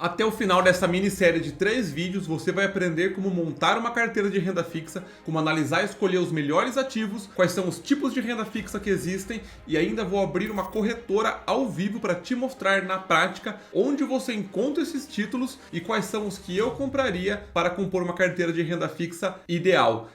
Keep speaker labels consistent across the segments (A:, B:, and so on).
A: Até o final dessa minissérie de 3 vídeos, você vai aprender como montar uma carteira de renda fixa, como analisar e escolher os melhores ativos, quais são os tipos de renda fixa que existem e ainda vou abrir uma corretora ao vivo para te mostrar na prática onde você encontra esses títulos e quais são os que eu compraria para compor uma carteira de renda fixa ideal.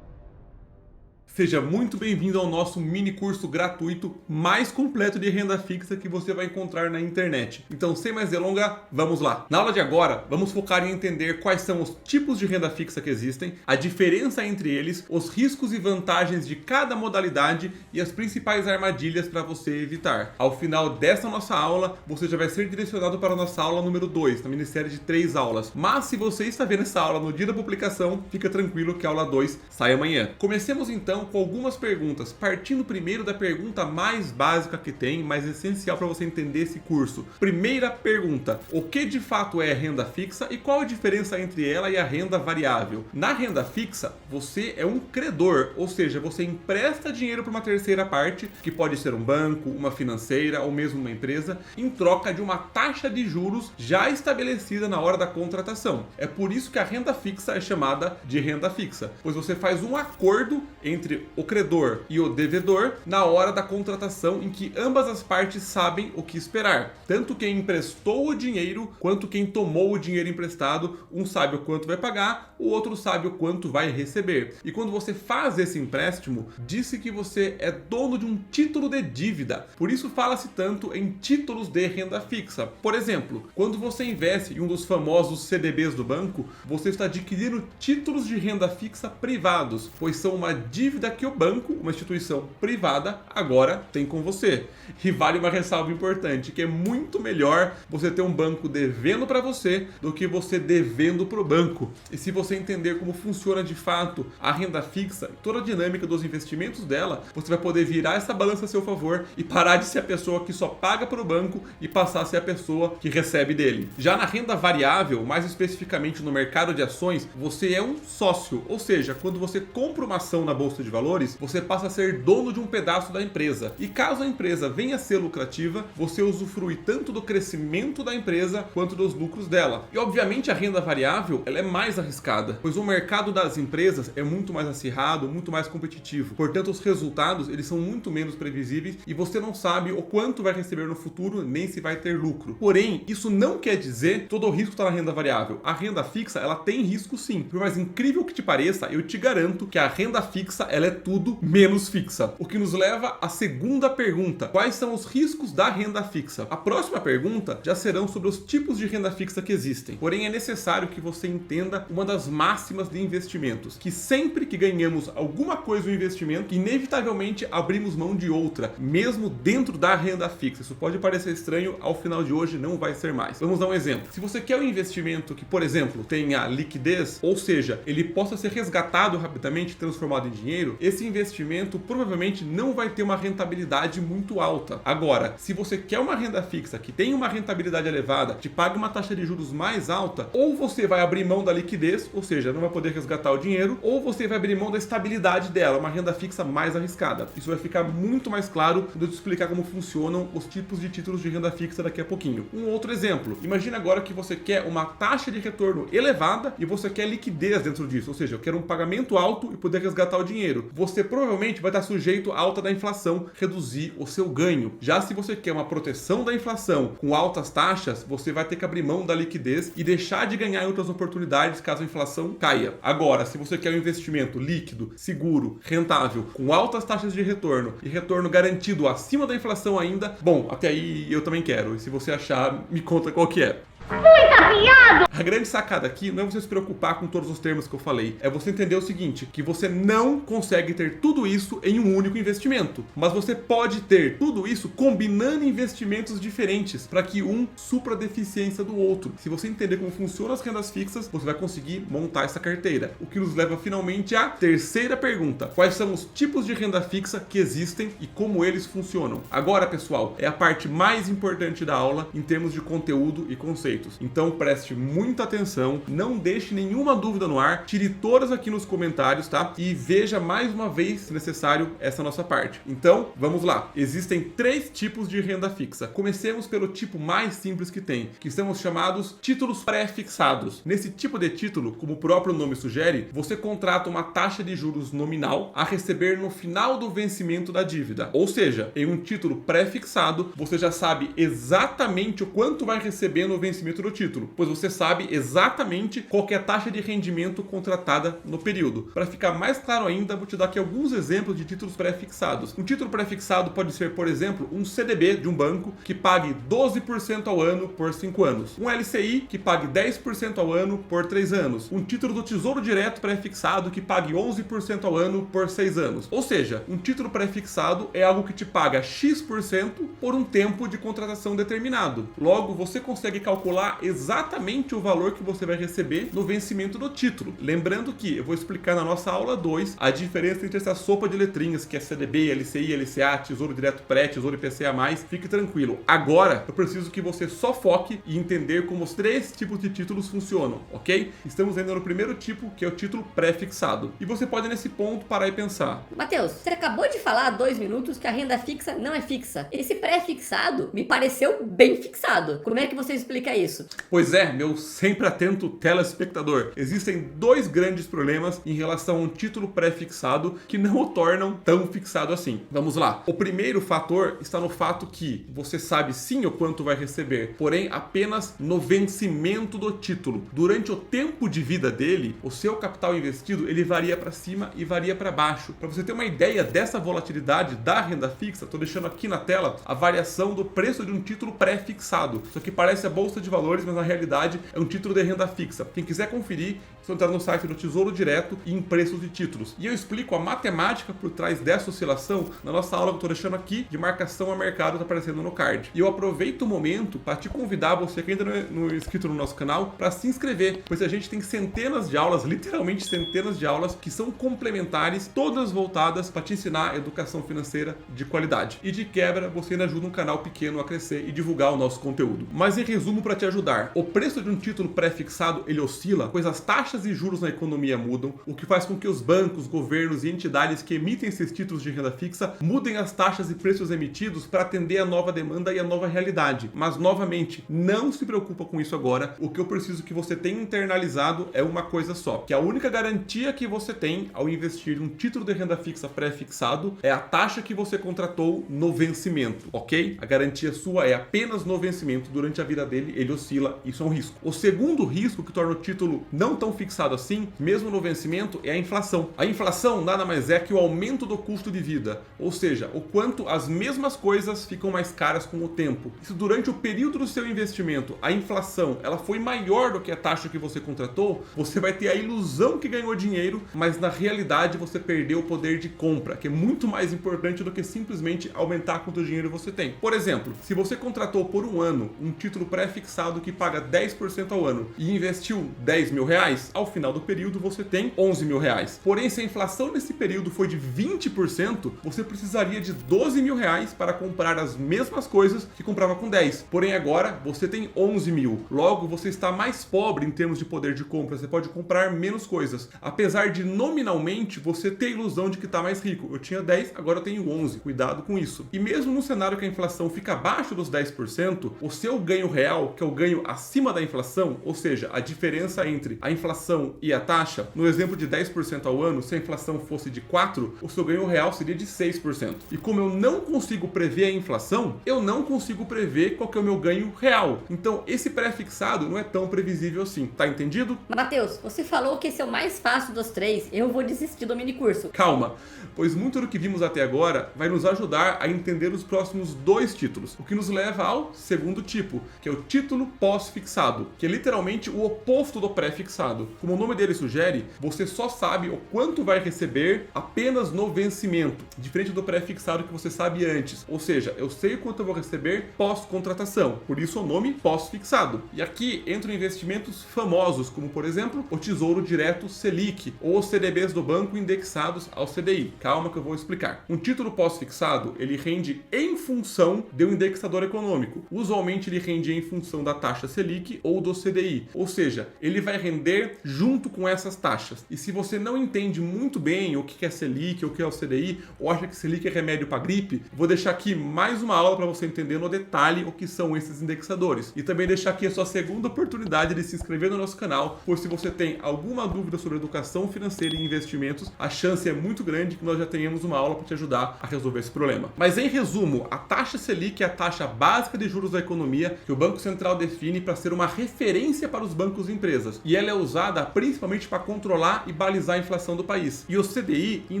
A: Seja muito bem-vindo ao nosso mini curso gratuito mais completo de renda fixa que você vai encontrar na internet. Então, sem mais delongas, vamos lá. Na aula de agora, vamos focar em entender quais são os tipos de renda fixa que existem, a diferença entre eles, os riscos e vantagens de cada modalidade e as principais armadilhas para você evitar. Ao final dessa nossa aula, você já vai ser direcionado para a nossa aula número 2, na minissérie de 3 aulas. Mas se você está vendo essa aula no dia da publicação, fica tranquilo que a aula 2 sai amanhã. Comecemos então com algumas perguntas, partindo primeiro da pergunta mais básica que tem, mais essencial para você entender esse curso. Primeira pergunta: o que de fato é renda fixa e qual a diferença entre ela e a renda variável? Na renda fixa, você é um credor, ou seja, você empresta dinheiro para uma terceira parte, que pode ser um banco, uma financeira ou mesmo uma empresa, em troca de uma taxa de juros já estabelecida na hora da contratação. É por isso que a renda fixa é chamada de renda fixa, pois você faz um acordo entre o credor e o devedor na hora da contratação em que ambas as partes sabem o que esperar. Tanto quem emprestou o dinheiro quanto quem tomou o dinheiro emprestado, um sabe o quanto vai pagar, o outro sabe o quanto vai receber. E quando você faz esse empréstimo, disse que você é dono de um título de dívida. Por isso fala-se tanto em títulos de renda fixa. Por exemplo, quando você investe em um dos famosos CDBs do banco, você está adquirindo títulos de renda fixa privados, pois são uma dívida que o banco, uma instituição privada, agora tem com você. E vale uma ressalva importante, que é muito melhor você ter um banco devendo para você do que você devendo para o banco. E se você entender como funciona de fato a renda fixa e toda a dinâmica dos investimentos dela, você vai poder virar essa balança a seu favor e parar de ser a pessoa que só paga para o banco e passar a ser a pessoa que recebe dele. Já na renda variável, mais especificamente no mercado de ações, você é um sócio, ou seja, quando você compra uma ação na bolsa de valores, você passa a ser dono de um pedaço da empresa. E caso a empresa venha a ser lucrativa, você usufrui tanto do crescimento da empresa quanto dos lucros dela. E obviamente a renda variável, ela é mais arriscada, pois o mercado das empresas é muito mais acirrado, muito mais competitivo. Portanto, os resultados, eles são muito menos previsíveis e você não sabe o quanto vai receber no futuro, nem se vai ter lucro. Porém, isso não quer dizer que todo o risco está na renda variável. A renda fixa, ela tem risco sim. Por mais incrível que te pareça, eu te garanto que a renda fixa, ela é tudo menos fixa. O que nos leva à segunda pergunta: quais são os riscos da renda fixa? A próxima pergunta já serão sobre os tipos de renda fixa que existem. Porém, é necessário que você entenda uma das máximas de investimentos, que sempre que ganhamos alguma coisa no investimento, inevitavelmente abrimos mão de outra, mesmo dentro da renda fixa. Isso pode parecer estranho, ao final de hoje não vai ser mais. Vamos dar um exemplo. Se você quer um investimento que, por exemplo, tenha liquidez, ou seja, ele possa ser resgatado rapidamente, transformado em dinheiro, esse investimento provavelmente não vai ter uma rentabilidade muito alta. Agora, se você quer uma renda fixa que tem uma rentabilidade elevada, te paga uma taxa de juros mais alta, ou você vai abrir mão da liquidez, ou seja, não vai poder resgatar o dinheiro, ou você vai abrir mão da estabilidade dela, uma renda fixa mais arriscada. Isso vai ficar muito mais claro quando eu te explicar como funcionam os tipos de títulos de renda fixa daqui a pouquinho. Um outro exemplo: imagina agora que você quer uma taxa de retorno elevada e você quer liquidez dentro disso, ou seja, eu quero um pagamento alto e poder resgatar o dinheiro. Você provavelmente vai estar sujeito à alta da inflação, reduzir o seu ganho. Já se você quer uma proteção da inflação com altas taxas, você vai ter que abrir mão da liquidez e deixar de ganhar em outras oportunidades caso a inflação caia. Agora, se você quer um investimento líquido, seguro, rentável, com altas taxas de retorno e retorno garantido acima da inflação ainda, bom, até aí eu também quero. E se você achar, me conta qual que é. Muito afiado! A grande sacada aqui não é você se preocupar com todos os termos que eu falei. É você entender o seguinte, que você não consegue ter tudo isso em um único investimento. Mas você pode ter tudo isso combinando investimentos diferentes para que um supra a deficiência do outro. Se você entender como funcionam as rendas fixas, você vai conseguir montar essa carteira. O que nos leva finalmente à terceira pergunta: quais são os tipos de renda fixa que existem e como eles funcionam? Agora, pessoal, é a parte mais importante da aula em termos de conteúdo e conceitos. Então preste muito muita atenção, não deixe nenhuma dúvida no ar, tire todas aqui nos comentários, tá? E veja mais uma vez, se necessário, essa nossa parte. Então, vamos lá. Existem 3 tipos de renda fixa. Comecemos pelo tipo mais simples que tem, que são os chamados títulos pré-fixados. Nesse tipo de título, como o próprio nome sugere, você contrata uma taxa de juros nominal a receber no final do vencimento da dívida. Ou seja, em um título pré-fixado, você já sabe exatamente o quanto vai receber no vencimento do título, pois você sabe exatamente qual que é a taxa de rendimento contratada no período. Para ficar mais claro ainda, vou te dar aqui alguns exemplos de títulos pré-fixados. Um título pré-fixado pode ser, por exemplo, um CDB de um banco que pague 12% ao ano por 5 anos. Um LCI que pague 10% ao ano por 3 anos. Um título do Tesouro Direto pré-fixado que pague 11% ao ano por 6 anos. Ou seja, um título pré-fixado é algo que te paga X% por um tempo de contratação determinado. Logo, você consegue calcular exatamente o valor que você vai receber no vencimento do título. Lembrando que eu vou explicar na nossa aula 2 a diferença entre essa sopa de letrinhas que é CDB, LCI, LCA, Tesouro Direto Pré, Tesouro IPCA+. Fique tranquilo. Agora, eu preciso que você só foque e entender como os 3 tipos de títulos funcionam, ok? Estamos ainda no primeiro tipo, que é o título pré-fixado. E você pode, nesse ponto, parar e pensar.
B: Matheus, você acabou de falar há 2 minutos que a renda fixa não é fixa. Esse pré-fixado me pareceu bem fixado. Como é que você explica isso?
A: Pois é, meu sempre atento telespectador. Existem 2 grandes problemas em relação a um título pré-fixado que não o tornam tão fixado assim. Vamos lá. O primeiro fator está no fato que você sabe sim o quanto vai receber, porém apenas no vencimento do título. Durante o tempo de vida dele, o seu capital investido ele varia para cima e varia para baixo. Para você ter uma ideia dessa volatilidade da renda fixa, estou deixando aqui na tela a variação do preço de um título pré-fixado. Isso aqui parece a bolsa de valores, mas na realidade é um título de renda fixa. Quem quiser conferir, é só entrar no site do Tesouro Direto e em preços de títulos. E eu explico a matemática por trás dessa oscilação na nossa aula que eu estou deixando aqui de marcação a mercado, está aparecendo no card. E eu aproveito o momento para te convidar, você que ainda não é inscrito no nosso canal, para se inscrever, pois a gente tem centenas de aulas, literalmente centenas de aulas, que são complementares, todas voltadas para te ensinar educação financeira de qualidade. E de quebra, você ainda ajuda um canal pequeno a crescer e divulgar o nosso conteúdo. Mas em resumo, para te ajudar, o preço de um título pré-fixado ele oscila, pois as taxas e juros na economia mudam, o que faz com que os bancos, governos e entidades que emitem esses títulos de renda fixa mudem as taxas e preços emitidos para atender a nova demanda e a nova realidade. Mas novamente, não se preocupa com isso agora. O que eu preciso que você tenha internalizado é uma coisa só, que a única garantia que você tem ao investir em um título de renda fixa pré-fixado é a taxa que você contratou no vencimento, ok? A garantia sua é apenas no vencimento. Durante a vida dele, ele oscila. Isso é um risco. O segundo risco que torna o título não tão fixado assim, mesmo no vencimento, é a inflação. A inflação nada mais é que o aumento do custo de vida, ou seja, o quanto as mesmas coisas ficam mais caras com o tempo. Se durante o período do seu investimento a inflação ela foi maior do que a taxa que você contratou, você vai ter a ilusão que ganhou dinheiro, mas na realidade você perdeu o poder de compra, que é muito mais importante do que simplesmente aumentar quanto dinheiro você tem. Por exemplo, se você contratou por um ano um título pré-fixado que paga 10% ao ano e investiu 10 mil reais, ao final do período você tem 11 mil reais. Porém, se a inflação nesse período foi de 20%, você precisaria de 12 mil reais para comprar as mesmas coisas que comprava com 10. Porém, agora você tem 11 mil. Logo, você está mais pobre em termos de poder de compra. Você pode comprar menos coisas. Apesar de nominalmente você ter a ilusão de que está mais rico. Eu tinha 10, agora eu tenho 11. Cuidado com isso. E mesmo no cenário que a inflação fica abaixo dos 10%, o seu ganho real, que é o ganho acima da inflação, ou seja, a diferença entre a inflação e a taxa, no exemplo de 10% ao ano, se a inflação fosse de 4%, o seu ganho real seria de 6%. E como eu não consigo prever a inflação, eu não consigo prever qual que é o meu ganho real. Então, esse pré-fixado não é tão previsível assim. Tá entendido?
B: Matheus, você falou que esse é o mais fácil dos 3. Eu vou desistir do mini curso.
A: Calma, pois muito do que vimos até agora vai nos ajudar a entender os próximos 2 títulos, o que nos leva ao segundo tipo, que é o título pós-fixado, que é literalmente o oposto do pré-fixado. Como o nome dele sugere, você só sabe o quanto vai receber apenas no vencimento, diferente do pré-fixado que você sabe antes. Ou seja, eu sei quanto eu vou receber pós-contratação, por isso o nome pós-fixado. E aqui entram investimentos famosos, como por exemplo, o Tesouro Direto Selic, ou os CDBs do banco indexados ao CDI. Calma que eu vou explicar. Um título pós-fixado, ele rende em função de um indexador econômico. Usualmente ele rende em função da taxa Selic ou do do CDI, ou seja, ele vai render junto com essas taxas. E se você não entende muito bem o que é Selic, o que é o CDI, ou acha que Selic é remédio para gripe, vou deixar aqui mais uma aula para você entender no detalhe o que são esses indexadores. E também deixar aqui a sua segunda oportunidade de se inscrever no nosso canal, pois se você tem alguma dúvida sobre educação financeira e investimentos, a chance é muito grande que nós já tenhamos uma aula para te ajudar a resolver esse problema. Mas em resumo, a taxa Selic é a taxa básica de juros da economia que o Banco Central define para ser uma referência para os bancos e empresas. E ela é usada principalmente para controlar e balizar a inflação do país. E o CDI, em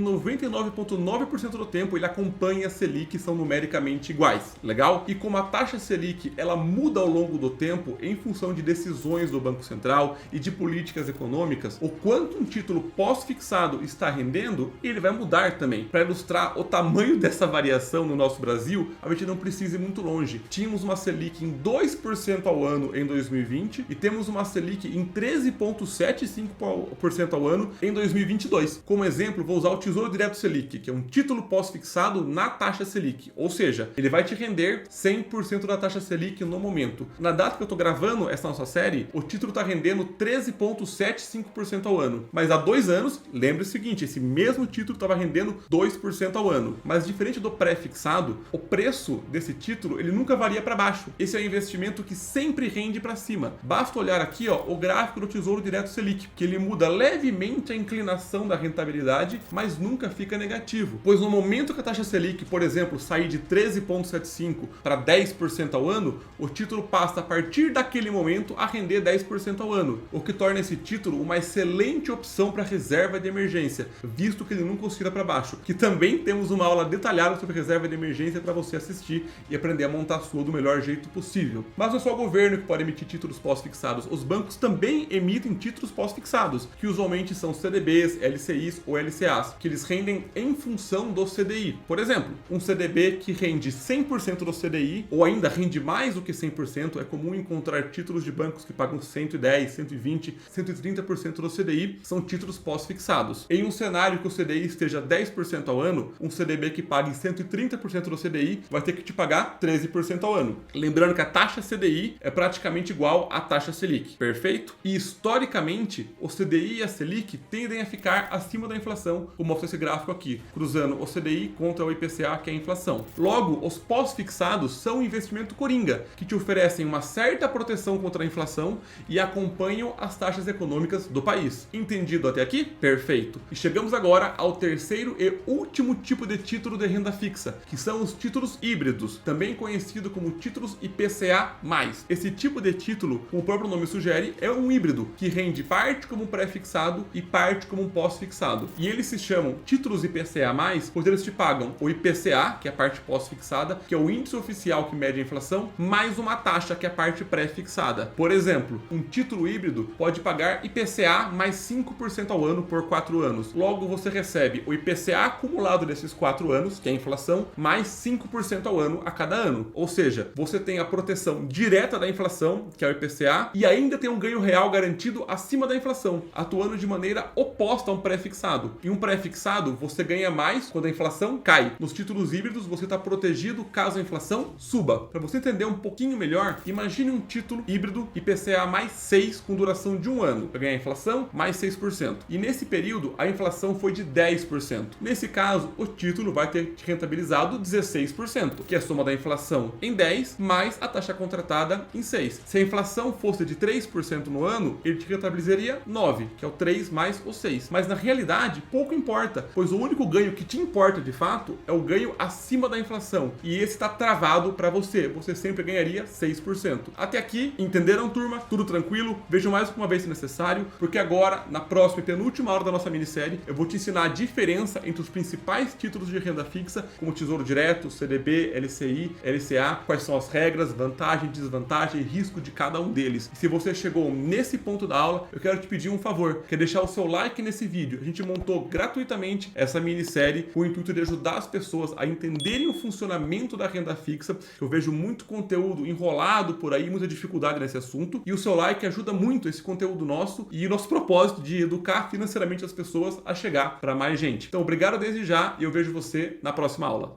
A: 99,9% do tempo, ele acompanha a Selic, são numericamente iguais. Legal? E como a taxa Selic, ela muda ao longo do tempo em função de decisões do Banco Central e de políticas econômicas, o quanto um título pós-fixado está rendendo, ele vai mudar também. Para ilustrar o tamanho dessa variação no nosso Brasil, a gente não precisa ir muito longe. Tínhamos uma Selic em 2% ao ano em 2020 e temos uma Selic em 13,75% ao ano em 2022. Como exemplo, vou usar o Tesouro Direto Selic, que é um título pós-fixado na taxa Selic, ou seja, ele vai te render 100% da taxa Selic no momento. Na data que eu estou gravando essa nossa série, o título está rendendo 13,75% ao ano. Mas há 2 anos, lembre o seguinte, esse mesmo título estava rendendo 2% ao ano. Mas diferente do pré-fixado, o preço desse título ele nunca varia para baixo. Esse é um investimento que sempre rende para cima. Basta olhar aqui o gráfico do Tesouro Direto Selic, que ele muda levemente a inclinação da rentabilidade, mas nunca fica negativo. Pois no momento que a taxa Selic, por exemplo, sair de 13,75% para 10% ao ano, o título passa a partir daquele momento a render 10% ao ano, o que torna esse título uma excelente opção para reserva de emergência, visto que ele nunca oscila para baixo. Que também temos uma aula detalhada sobre reserva de emergência para você assistir e aprender a montar a sua do melhor jeito possível. Mas não é só o governo que pode emitir títulos pós-fixados, os bancos também emitem títulos pós-fixados, que usualmente são CDBs, LCIs ou LCAs, que eles rendem em função do CDI. Por exemplo, um CDB que rende 100% do CDI, ou ainda rende mais do que 100%, é comum encontrar títulos de bancos que pagam 110, 120, 130% do CDI, são títulos pós-fixados. Em um cenário que o CDI esteja 10% ao ano, um CDB que pague 130% do CDI vai ter que te pagar 13% ao ano. Lembrando que a taxa CDI é praticamente igual à taxa Selic, perfeito? E historicamente, o CDI e a Selic tendem a ficar acima da inflação, como mostra esse gráfico aqui, cruzando o CDI contra o IPCA, que é a inflação. Logo, os pós-fixados são um investimento coringa, que te oferecem uma certa proteção contra a inflação e acompanham as taxas econômicas do país. Entendido até aqui? Perfeito. E chegamos agora ao terceiro e último tipo de título de renda fixa, que são os títulos híbridos, também conhecido como títulos IPCA+. Esse tipo de título, como o próprio nome sugere, é um híbrido, que rende parte como pré-fixado e parte como pós-fixado. E eles se chamam títulos IPCA+, pois eles te pagam o IPCA, que é a parte pós-fixada, que é o índice oficial que mede a inflação, mais uma taxa, que é a parte pré-fixada. Por exemplo, um título híbrido pode pagar IPCA mais 5% ao ano por 4 anos. Logo, você recebe o IPCA acumulado desses 4 anos, que é a inflação, mais 5% ao ano a cada ano. Ou seja, você tem a proteção direta da inflação, que é o IPCA, e ainda tem um ganho real garantido acima da inflação, atuando de maneira oposta a um pré-fixado. Em um pré-fixado, você ganha mais quando a inflação cai. Nos títulos híbridos, você está protegido caso a inflação suba. Para você entender um pouquinho melhor, imagine um título híbrido IPCA mais 6 com duração de 1 ano, para ganhar a inflação mais 6%. E nesse período, a inflação foi de 10%. Nesse caso, o título vai ter rentabilizado 16%, que é a soma da inflação em 10 mais a taxa contratada em 6. Se a inflação fosse de 3% no ano, ele te rentabilizaria 9, que é o 3 mais o 6. Mas na realidade, pouco importa, pois o único ganho que te importa de fato é o ganho acima da inflação. E esse está travado para você. Você sempre ganharia 6%. Até aqui, entenderam, turma? Tudo tranquilo? Vejam mais uma vez se necessário, porque agora, na próxima e penúltima aula da nossa minissérie, eu vou te ensinar a diferença entre os principais títulos de renda fixa, como Tesouro Direto, CDB, LCI, LCA, quais são as regras, vantagem, desvantagem e risco de cada um deles. E se você chegou nesse ponto da aula, eu quero te pedir um favor, que é deixar o seu like nesse vídeo. A gente montou gratuitamente essa minissérie com o intuito de ajudar as pessoas a entenderem o funcionamento da renda fixa. Eu vejo muito conteúdo enrolado por aí, muita dificuldade nesse assunto, e o seu like ajuda muito esse conteúdo nosso e o nosso propósito de educar financeiramente as pessoas a chegar para mais gente. Então, obrigado desde já e eu vejo você na próxima aula.